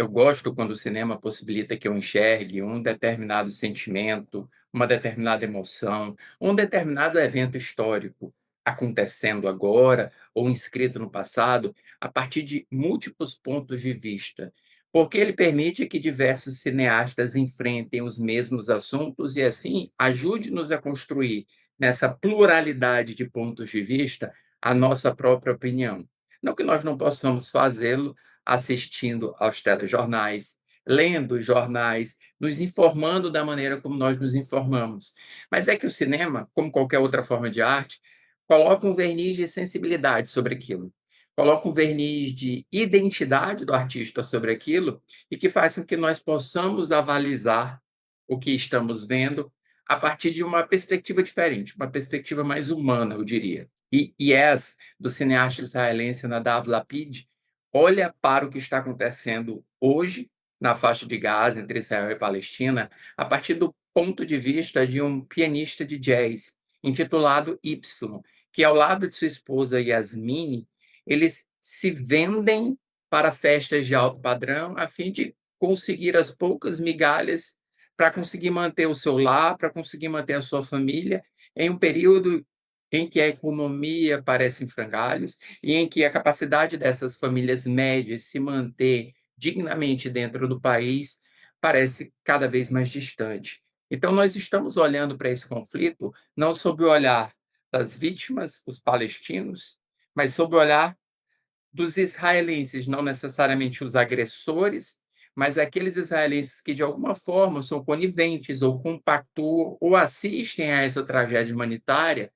Eu gosto quando o cinema possibilita que eu enxergue um determinado sentimento, uma determinada emoção, um determinado evento histórico acontecendo agora ou inscrito no passado, a partir de múltiplos pontos de vista, porque ele permite que diversos cineastas enfrentem os mesmos assuntos e, assim, ajude-nos a construir, nessa pluralidade de pontos de vista, a nossa própria opinião. Não que nós não possamos fazê-lo assistindo aos telejornais, lendo os jornais, nos informando da maneira como nós nos informamos. Mas é que o cinema, como qualquer outra forma de arte, coloca um verniz de sensibilidade sobre aquilo, coloca um verniz de identidade do artista sobre aquilo e que faz com que nós possamos avalizar o que estamos vendo a partir de uma perspectiva diferente, uma perspectiva mais humana, eu diria. E Yes, do cineasta israelense Nadav Lapid, olha para o que está acontecendo hoje na faixa de Gaza, entre Israel e Palestina, a partir do ponto de vista de um pianista de jazz, intitulado Y, que ao lado de sua esposa Yasmine, eles se vendem para festas de alto padrão a fim de conseguir as poucas migalhas para conseguir manter o seu lar, para conseguir manter a sua família, em um período em que a economia parece em frangalhos e em que a capacidade dessas famílias médias se manter dignamente dentro do país parece cada vez mais distante. Então, nós estamos olhando para esse conflito não sob o olhar das vítimas, os palestinos, mas sob o olhar dos israelenses, não necessariamente os agressores, mas aqueles israelenses que, de alguma forma, são coniventes ou compactuam ou assistem a essa tragédia humanitária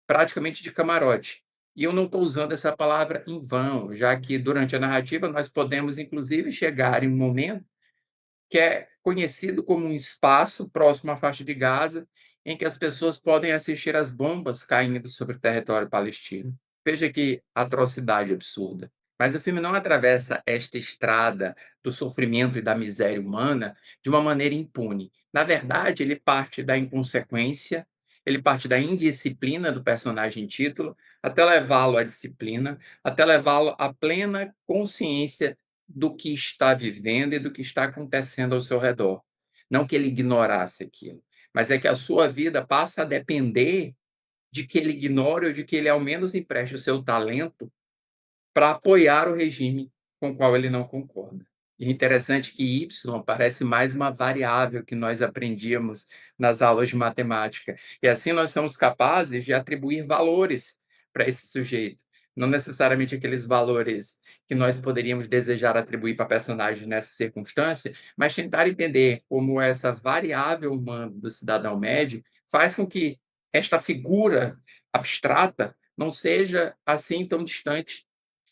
praticamente de camarote. E eu não estou usando essa palavra em vão, já que durante a narrativa nós podemos, inclusive, chegar em um momento que é conhecido como um espaço próximo à faixa de Gaza, em que as pessoas podem assistir às bombas caindo sobre o território palestino. Veja que atrocidade absurda. Mas o filme não atravessa esta estrada do sofrimento e da miséria humana de uma maneira impune. Na verdade, ele parte da inconsequência, ele parte da indisciplina do personagem título, até levá-lo à disciplina, até levá-lo à plena consciência do que está vivendo e do que está acontecendo ao seu redor. Não que ele ignorasse aquilo, mas é que a sua vida passa a depender de que ele ignore ou de que ele, ao menos, empreste o seu talento para apoiar o regime com o qual ele não concorda. E é interessante que Y parece mais uma variável que nós aprendíamos nas aulas de matemática. E assim nós somos capazes de atribuir valores para esse sujeito. Não necessariamente aqueles valores que nós poderíamos desejar atribuir para personagens nessa circunstância, mas tentar entender como essa variável humana do cidadão médio faz com que esta figura abstrata não seja assim tão distante,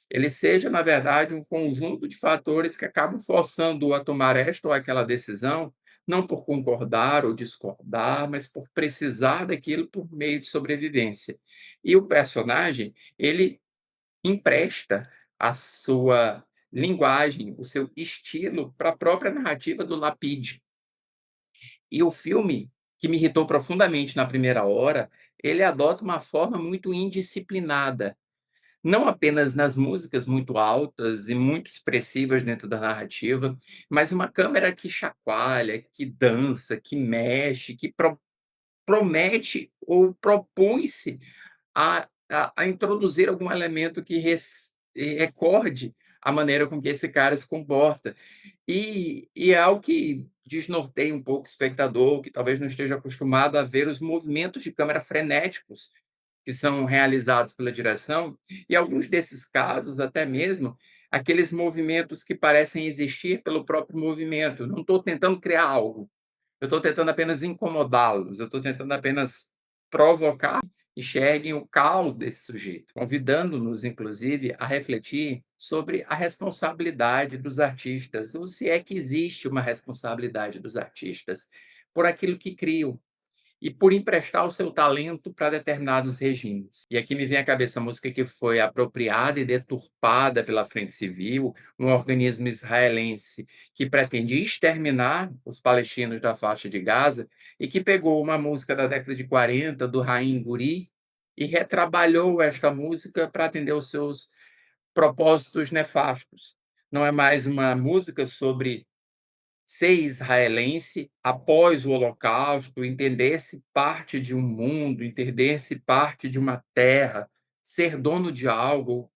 ele seja, na verdade, um conjunto de fatores que acabam forçando-o a tomar esta ou aquela decisão, não por concordar ou discordar, mas por precisar daquilo por meio de sobrevivência. E o personagem, ele empresta a sua linguagem, o seu estilo para a própria narrativa do Lapid. E o filme, que me irritou profundamente na primeira hora, ele adota uma forma muito indisciplinada, não apenas nas músicas muito altas e muito expressivas dentro da narrativa, mas uma câmera que chacoalha, que dança, que mexe, que promete ou propõe-se a introduzir algum elemento que recorde a maneira com que esse cara se comporta. E é algo que desnorteia um pouco o espectador, que talvez não esteja acostumado a ver os movimentos de câmera frenéticos que são realizados pela direção, e alguns desses casos, até mesmo, aqueles movimentos que parecem existir pelo próprio movimento. Não estou tentando criar algo, eu estou tentando apenas incomodá-los, eu estou tentando apenas provocar que enxerguem o caos desse sujeito, convidando-nos, inclusive, a refletir sobre a responsabilidade dos artistas, ou se é que existe uma responsabilidade dos artistas por aquilo que criam, e por emprestar o seu talento para determinados regimes. E aqui me vem à cabeça a música que foi apropriada e deturpada pela Frente Civil, um organismo israelense que pretende exterminar os palestinos da faixa de Gaza e que pegou uma música da década de 40 do Raim Guri e retrabalhou esta música para atender aos seus propósitos nefastos. não é mais uma música sobre ser israelense após o Holocausto, entender-se parte de um mundo, entender-se parte de uma terra, ser dono de algo,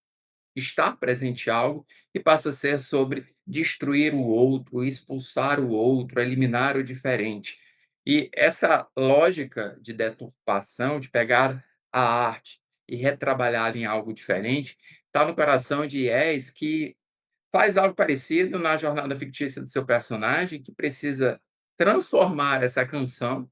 estar presente em algo, e passa a ser sobre destruir o outro, expulsar o outro, eliminar o diferente. E essa lógica de deturpação, de pegar a arte e retrabalhar em algo diferente, está no coração de Yes, que faz algo parecido na jornada fictícia do seu personagem, que precisa transformar essa canção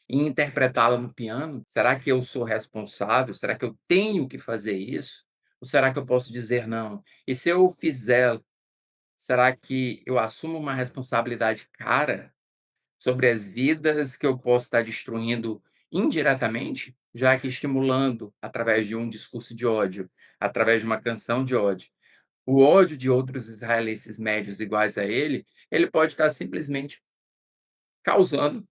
e interpretá-la no piano. Será que eu sou responsável? Será que eu tenho que fazer isso? Ou será que eu posso dizer não? E se eu fizer, será que eu assumo uma responsabilidade cara sobre as vidas que eu posso estar destruindo indiretamente, já que estimulando através de um discurso de ódio, através de uma canção de ódio, o ódio de outros israelenses médios iguais a ele pode estar simplesmente causando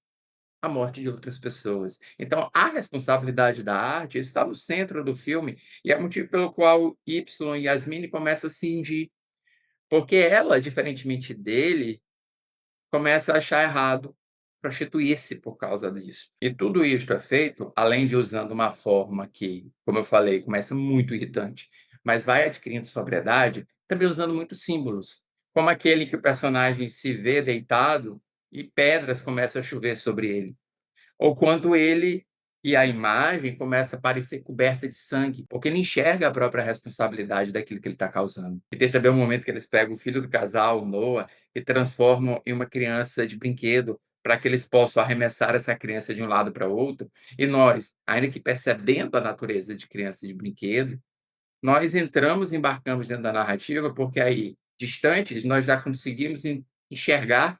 a morte de outras pessoas. Então, a responsabilidade da arte está no centro do filme, e é o motivo pelo qual Y e Yasmine começam a se cindir, porque ela, diferentemente dele, começa a achar errado prostituir-se por causa disso. E tudo isto é feito, além de usando uma forma que, como eu falei, começa muito irritante, mas vai adquirindo sobriedade, também usando muitos símbolos, como aquele que o personagem se vê deitado e pedras começam a chover sobre ele. Ou quando ele e a imagem começa a parecer coberta de sangue, porque ele enxerga a própria responsabilidade daquilo que ele está causando. E tem também um momento que eles pegam o filho do casal, o Noah, e transformam em uma criança de brinquedo, para que eles possam arremessar essa criança de um lado para o outro. E nós, ainda que percebendo a natureza de criança de brinquedo, nós entramos e embarcamos dentro da narrativa, porque aí, distantes, nós já conseguimos enxergar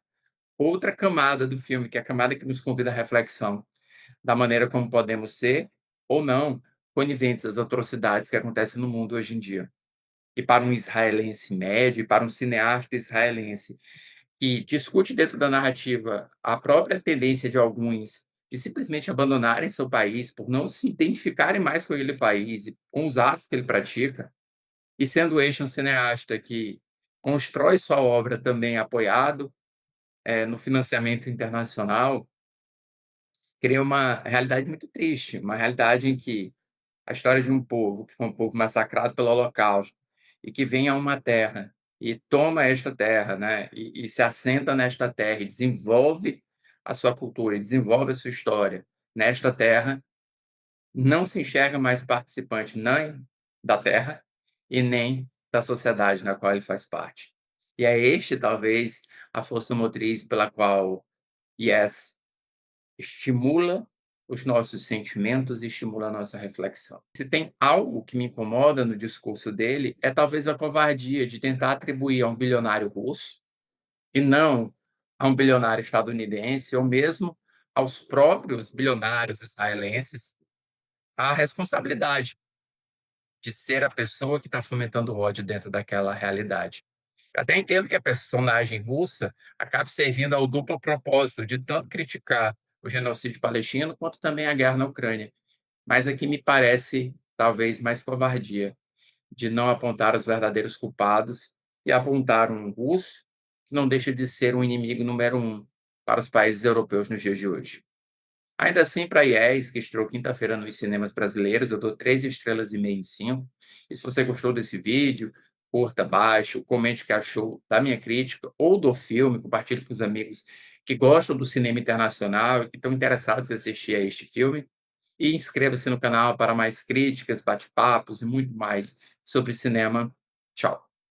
outra camada do filme, que é a camada que nos convida à reflexão da maneira como podemos ser, ou não, coniventes às atrocidades que acontecem no mundo hoje em dia. E para um israelense médio, e para um cineasta israelense que discute dentro da narrativa a própria tendência de alguns de simplesmente abandonarem seu país por não se identificarem mais com aquele país e com os atos que ele pratica, e sendo este um cineasta que constrói sua obra também apoiado, no financiamento internacional, cria uma realidade muito triste, uma realidade em que a história de um povo, que foi um povo massacrado pelo Holocausto, e que vem a uma terra e toma esta terra, né, e se assenta nesta terra e desenvolve a sua cultura, e desenvolve a sua história nesta terra, não se enxerga mais participante nem da terra e nem da sociedade na qual ele faz parte. E é este, talvez, a força motriz pela qual Yes estimula os nossos sentimentos e estimula a nossa reflexão. Se tem algo que me incomoda no discurso dele, é talvez a covardia de tentar atribuir a um bilionário russo, e não a um bilionário estadunidense, ou mesmo aos próprios bilionários israelenses, a responsabilidade de ser a pessoa que está fomentando o ódio dentro daquela realidade. Eu até entendo que a personagem russa acabe servindo ao duplo propósito de tanto criticar o genocídio palestino, quanto também a guerra na Ucrânia. Mas aqui me parece, talvez, mais covardia de não apontar os verdadeiros culpados e apontar um russo que não deixa de ser um inimigo número um para os países europeus nos dias de hoje. Ainda assim, para IES, que estreou quinta-feira nos cinemas brasileiros, eu dou 3,5 estrelas em 5. E se você gostou desse vídeo, curta, baixe, comente o que achou da minha crítica ou do filme, compartilhe com os amigos que gostam do cinema internacional e que estão interessados em assistir a este filme. E inscreva-se no canal para mais críticas, bate-papos e muito mais sobre cinema. Tchau.